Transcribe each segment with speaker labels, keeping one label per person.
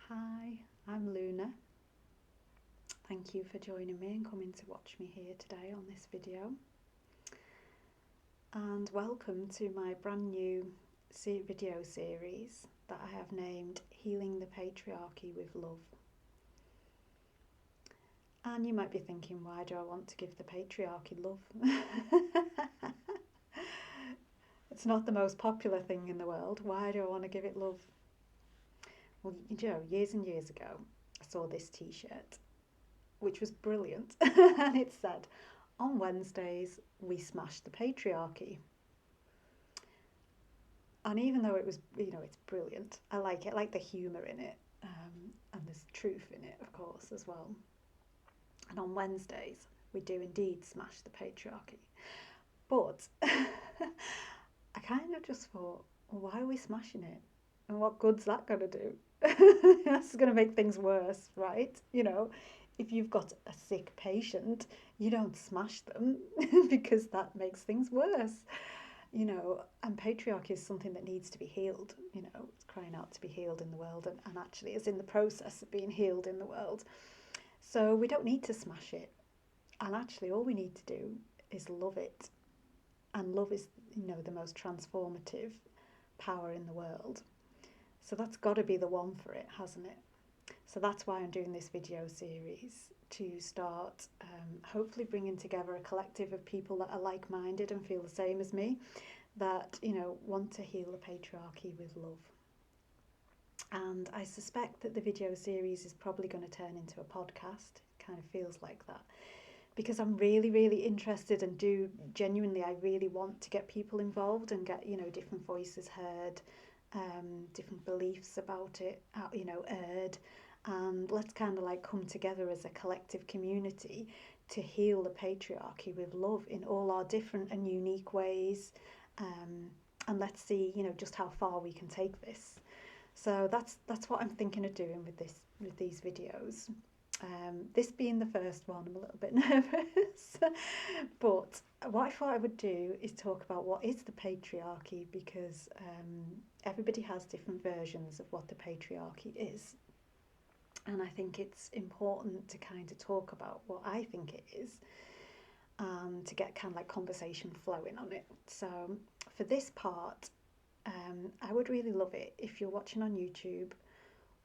Speaker 1: Hi, I'm Luna. Thank you for joining me and coming to watch me here today on this video. And welcome to my brand new video series that I have named Healing the Patriarchy with Love. And you might be thinking, why do I want to give the patriarchy love? It's not the most popular thing in the world. Why do I want to give it love? Well, years and years ago, I saw this t-shirt which was brilliant. And it said, on Wednesdays, we smash the patriarchy. And even though it was, it's brilliant, I like it. I like the humour in it. And there's truth in it, of course, as well. And on Wednesdays, we do indeed smash the patriarchy. But I kind of just thought, well, why are we smashing it? And what good's that going to do? That's going to make things worse, right? If you've got a sick patient, you don't smash them because that makes things worse. And patriarchy is something that needs to be healed. It's crying out to be healed in the world and actually is in the process of being healed in the world. So we don't need to smash it. And actually, all we need to do is love it. And love is, the most transformative power in the world. So that's got to be the one for it, hasn't it? So that's why I'm doing this video series, to start hopefully bringing together a collective of people that are like-minded and feel the same as me, that, want to heal the patriarchy with love. And I suspect that the video series is probably going to turn into a podcast. It kind of feels like that. Because I'm really, really interested and I really want to get people involved and get, different voices heard, different beliefs about it, heard. And let's kind of like come together as a collective community to heal the patriarchy with love in all our different and unique ways. And let's see, just how far we can take this. So that's what I'm thinking of doing with these videos. This being the first one, I'm a little bit nervous. But what I thought I would do is talk about what is the patriarchy, because everybody has different versions of what the patriarchy is. And I think it's important to kind of talk about what I think it is, to get kind of like conversation flowing on it. So for this part, I would really love it if you're watching on YouTube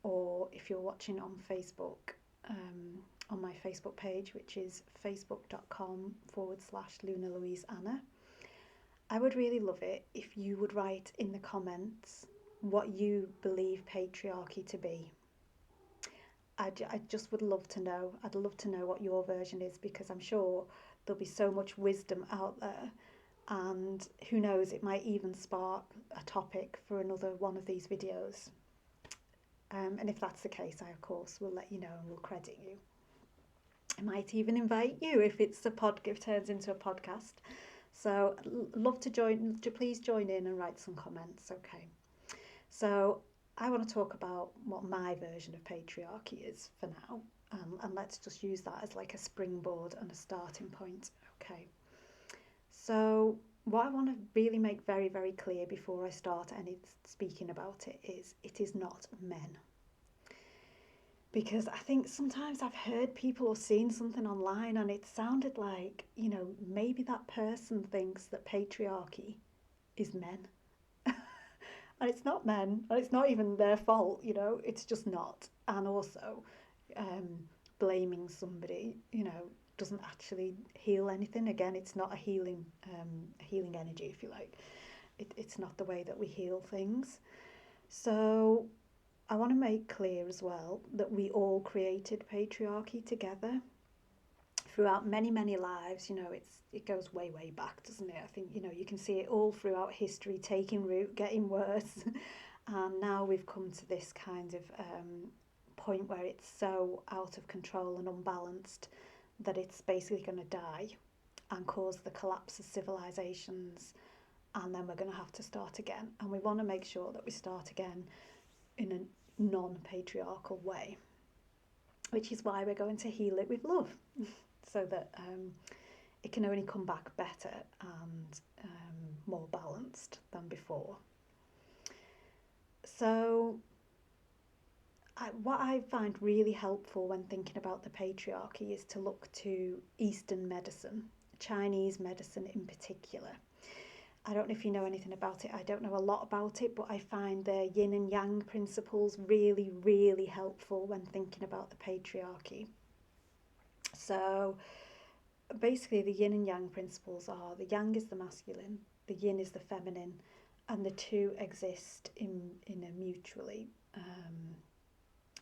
Speaker 1: or if you're watching on Facebook, on my Facebook page, which is facebook.com/Luna Louise Anna. I would really love it if you would write in the comments what you believe patriarchy to be. I just would love to know. I'd love to know what your version is, because I'm sure there'll be so much wisdom out there, and who knows, it might even spark a topic for another one of these videos. And if that's the case, I of course will let you know and will credit you. I might even invite you if it turns into a podcast. So love to please join in and write some comments. Okay. So I want to talk about what my version of patriarchy is for now, and let's just use that as like a springboard and a starting point. Okay. So what I want to really make very, very clear before I start any speaking about it is not men. Because I think sometimes I've heard people or seen something online and it sounded like, maybe that person thinks that patriarchy is men. And it's not men, and it's not even their fault, it's just not. And also, blaming somebody, doesn't actually heal anything. Again, it's not a healing energy, if you like. It's not the way that we heal things. So I want to make clear as well that we all created patriarchy together throughout many, many lives. It goes way, way back, doesn't it? I think, you can see it all throughout history, taking root, getting worse. And now we've come to this kind of point where it's so out of control and unbalanced that it's basically going to die and cause the collapse of civilizations. And then we're going to have to start again. And we want to make sure that we start again in a non-patriarchal way, which is why we're going to heal it with love. So that it can only come back better and more balanced than before. So What I find really helpful when thinking about the patriarchy is to look to Eastern medicine, Chinese medicine in particular. I don't know if you know anything about it. I don't know a lot about it, but I find the yin and yang principles really, really helpful when thinking about the patriarchy. So basically, the yin and yang principles are the yang is the masculine, the yin is the feminine, and the two exist in a mutually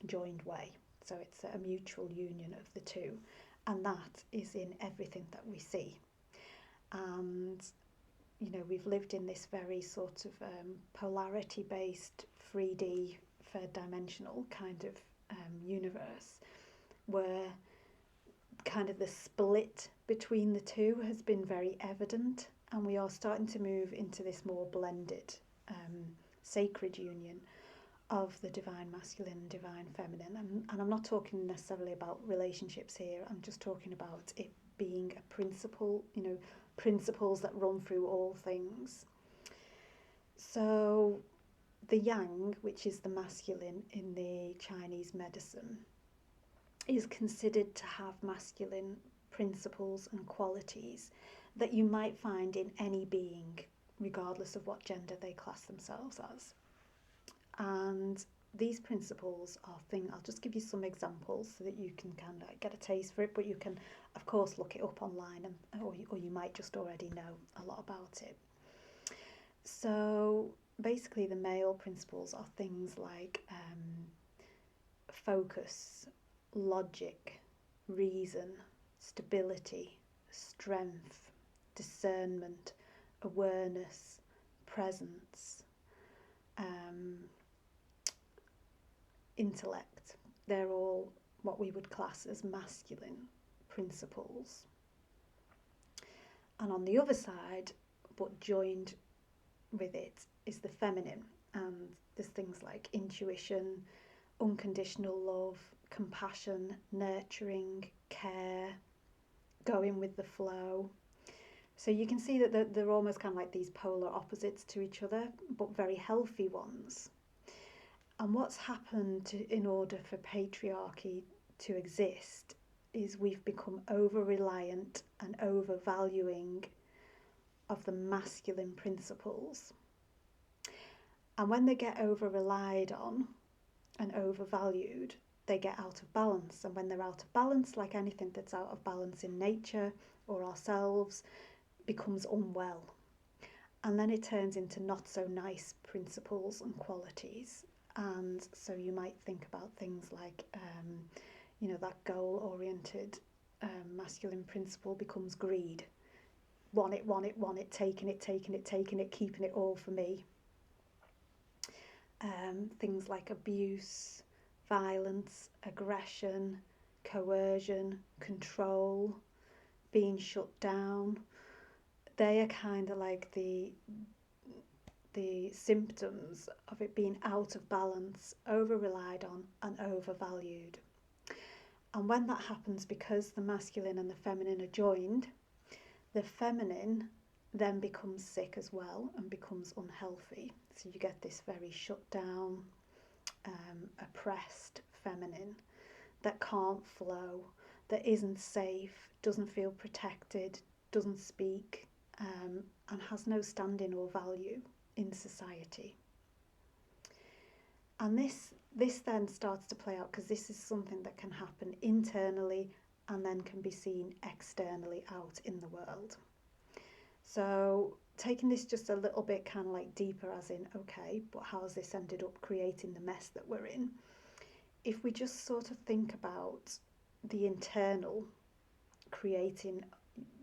Speaker 1: joined way. So it's a mutual union of the two, and that is in everything that we see. And you know, we've lived in this very sort of polarity based 3D third dimensional kind of universe where kind of the split between the two has been very evident, and we are starting to move into this more blended sacred union of the divine masculine and divine feminine. And I'm not talking necessarily about relationships here, I'm just talking about it being a principle, you know, principles that run through all things. So the yang, which is the masculine in the Chinese medicine, is considered to have masculine principles and qualities that you might find in any being, regardless of what gender they class themselves as. And these principles are things, I'll just give you some examples so that you can kind of get a taste for it, but you can, of course, look it up online, or you might just already know a lot about it. So basically, the male principles are things like focus, logic, reason, stability, strength, discernment, awareness, presence, intellect. They're all what we would class as masculine principles. And on the other side, but joined with it, is the feminine. And there's things like intuition, unconditional love, compassion, nurturing, care, going with the flow. So you can see that they're almost kind of like these polar opposites to each other, but very healthy ones. And what's happened in order for patriarchy to exist is we've become over-reliant and over-valuing of the masculine principles. And when they get over-relied on and overvalued, they get out of balance. And when they're out of balance, like anything that's out of balance in nature or ourselves, becomes unwell. And then it turns into not so nice principles and qualities. And so you might think about things like, you know, that goal-oriented masculine principle becomes greed. Want it, want it, want it, taking it, taking it, taking it, keeping it all for me. Things like abuse, violence, aggression, coercion, control, being shut down. They are kind of like the symptoms of it being out of balance, over-relied on and overvalued. And when that happens, because the masculine and the feminine are joined, the feminine then becomes sick as well and becomes unhealthy. So you get this very shut down, oppressed feminine that can't flow, that isn't safe, doesn't feel protected, doesn't speak, and has no standing or value in society. And this then starts to play out, because this is something that can happen internally and then can be seen externally out in the world. So taking this just a little bit kind of like deeper, as in, okay, but how has this ended up creating the mess that we're in? If we just sort of think about the internal creating,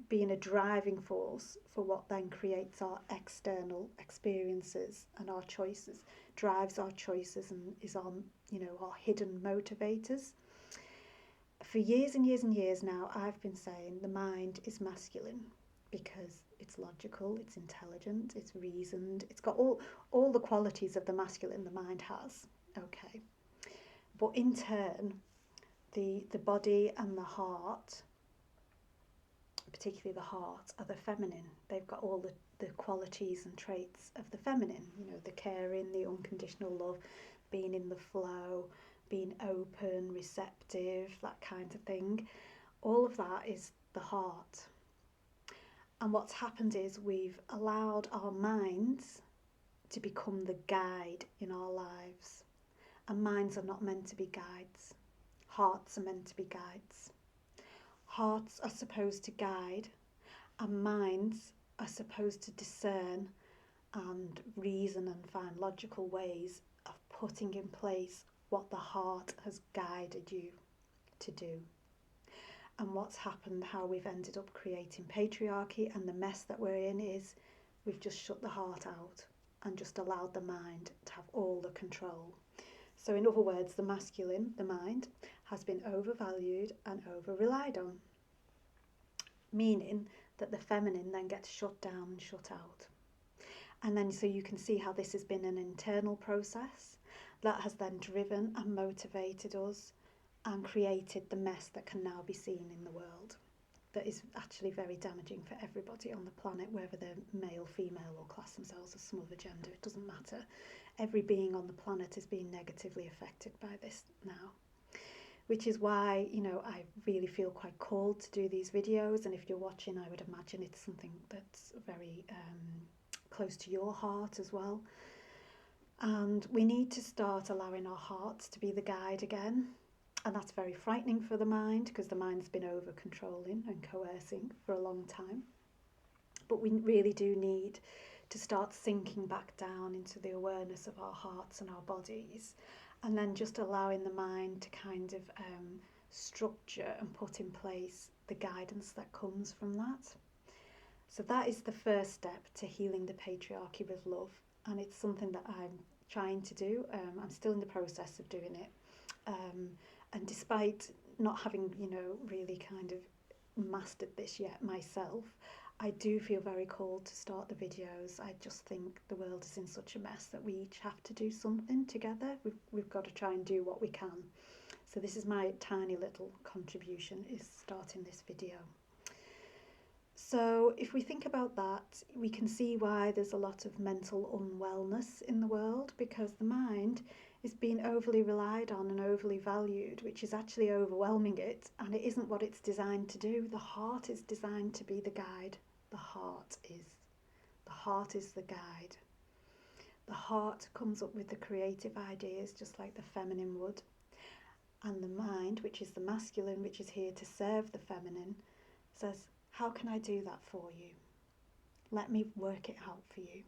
Speaker 1: being a driving force for what then creates our external experiences and our choices, drives our choices and is our, you know, our hidden motivators. For years and years and years now, I've been saying the mind is masculine because it's logical, it's intelligent, it's reasoned, it's got all the qualities of the masculine the mind has. Okay. But in turn, the body and the heart, particularly the heart, are the feminine. They've got all the qualities and traits of the feminine, you know, the caring, the unconditional love, being in the flow, being open, receptive, that kind of thing. All of that is the heart. And what's happened is we've allowed our minds to become the guide in our lives. And minds are not meant to be guides. Hearts are meant to be guides. Hearts are supposed to guide, and minds are supposed to discern and reason and find logical ways of putting in place what the heart has guided you to do. And what's happened, how we've ended up creating patriarchy and the mess that we're in is we've just shut the heart out and just allowed the mind to have all the control. So in other words, the masculine, the mind, has been overvalued and over-relied on, meaning that the feminine then gets shut down and shut out. And then so you can see how this has been an internal process that has then driven and motivated us and created the mess that can now be seen in the world, that is actually very damaging for everybody on the planet, whether they're male, female, or class themselves as some other gender. It doesn't matter. Every being on the planet is being negatively affected by this now, which is why, you know, I really feel quite called to do these videos. And if you're watching, I would imagine it's something that's very close to your heart as well. And we need to start allowing our hearts to be the guide again. And that's very frightening for the mind, because the mind's been over controlling and coercing for a long time. But we really do need to start sinking back down into the awareness of our hearts and our bodies, and then just allowing the mind to kind of structure and put in place the guidance that comes from that. So that is the first step to healing the patriarchy with love, and it's something that I'm trying to do. I'm still in the process of doing it. And despite not having, you know, really kind of mastered this yet myself, I do feel very called to start the videos. I just think the world is in such a mess that we each have to do something together. We've got to try and do what we can. So this is my tiny little contribution, is starting this video. So if we think about that, we can see why there's a lot of mental unwellness in the world, because the mind is being overly relied on and overly valued, which is actually overwhelming it, and it isn't what it's designed to do. The heart is designed to be the guide. The heart is the guide. The heart comes up with the creative ideas, just like the feminine would. And the mind, which is the masculine, which is here to serve the feminine, says, how can I do that for you? Let me work it out for you.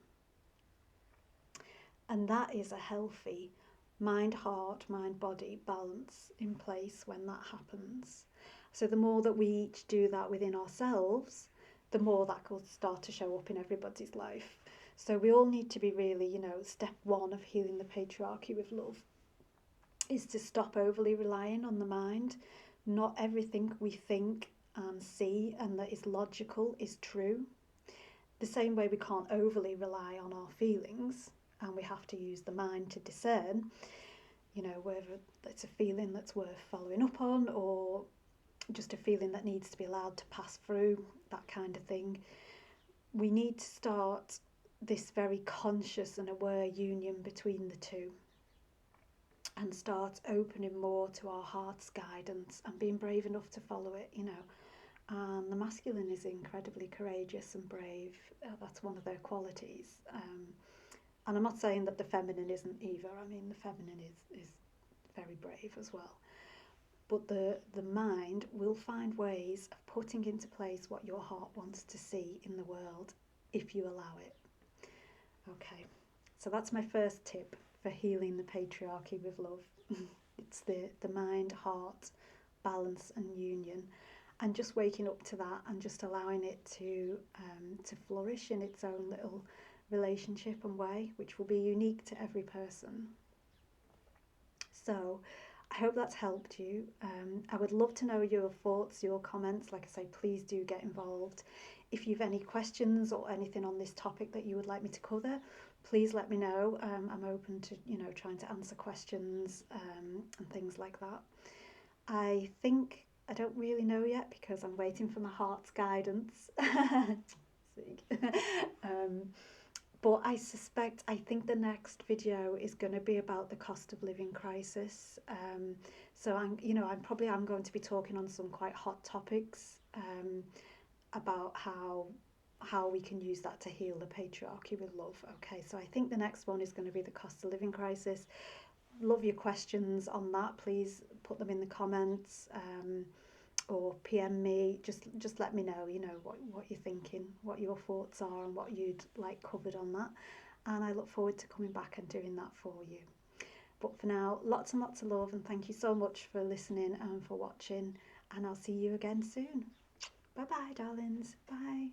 Speaker 1: And that is a healthy mind-heart, mind-body balance in place when that happens. So the more that we each do that within ourselves, the more that will start to show up in everybody's life. So we all need to be really, you know, step one of healing the patriarchy with love is to stop overly relying on the mind. Not everything we think and see and that is logical is true. The same way we can't overly rely on our feelings, and we have to use the mind to discern, you know, whether it's a feeling that's worth following up on or just a feeling that needs to be allowed to pass through, that kind of thing. We need to start this very conscious and aware union between the two and start opening more to our heart's guidance and being brave enough to follow it, you know. And the masculine is incredibly courageous and brave. That's one of their qualities. And I'm not saying that the feminine isn't either. I mean, the feminine is very brave as well. But the mind will find ways of putting into place what your heart wants to see in the world if you allow it. Okay, so that's my first tip for healing the patriarchy with love. It's the mind, heart, balance and union. And just waking up to that and just allowing it to flourish in its own little relationship and way, which will be unique to every person. So I hope that's helped you. I would love to know your thoughts, your comments. Like I say, please do get involved. If you've any questions or anything on this topic that you would like me to cover, please let me know. I'm open to, you know, trying to answer questions and things like that. I don't really know yet because I'm waiting for my heart's guidance. But I think the next video is going to be about the cost of living crisis. So I'm going to be talking on some quite hot topics about how we can use that to heal the patriarchy with love. Okay, so I think the next one is going to be the cost of living crisis. Love your questions on that. Please put them in the comments. Or PM me. Just let me know, what you're thinking, what your thoughts are, and what you'd like covered on that. And I look forward to coming back and doing that for you. But for now, lots and lots of love, and thank you so much for listening and for watching. And I'll see you again soon. Bye bye, darlings. Bye.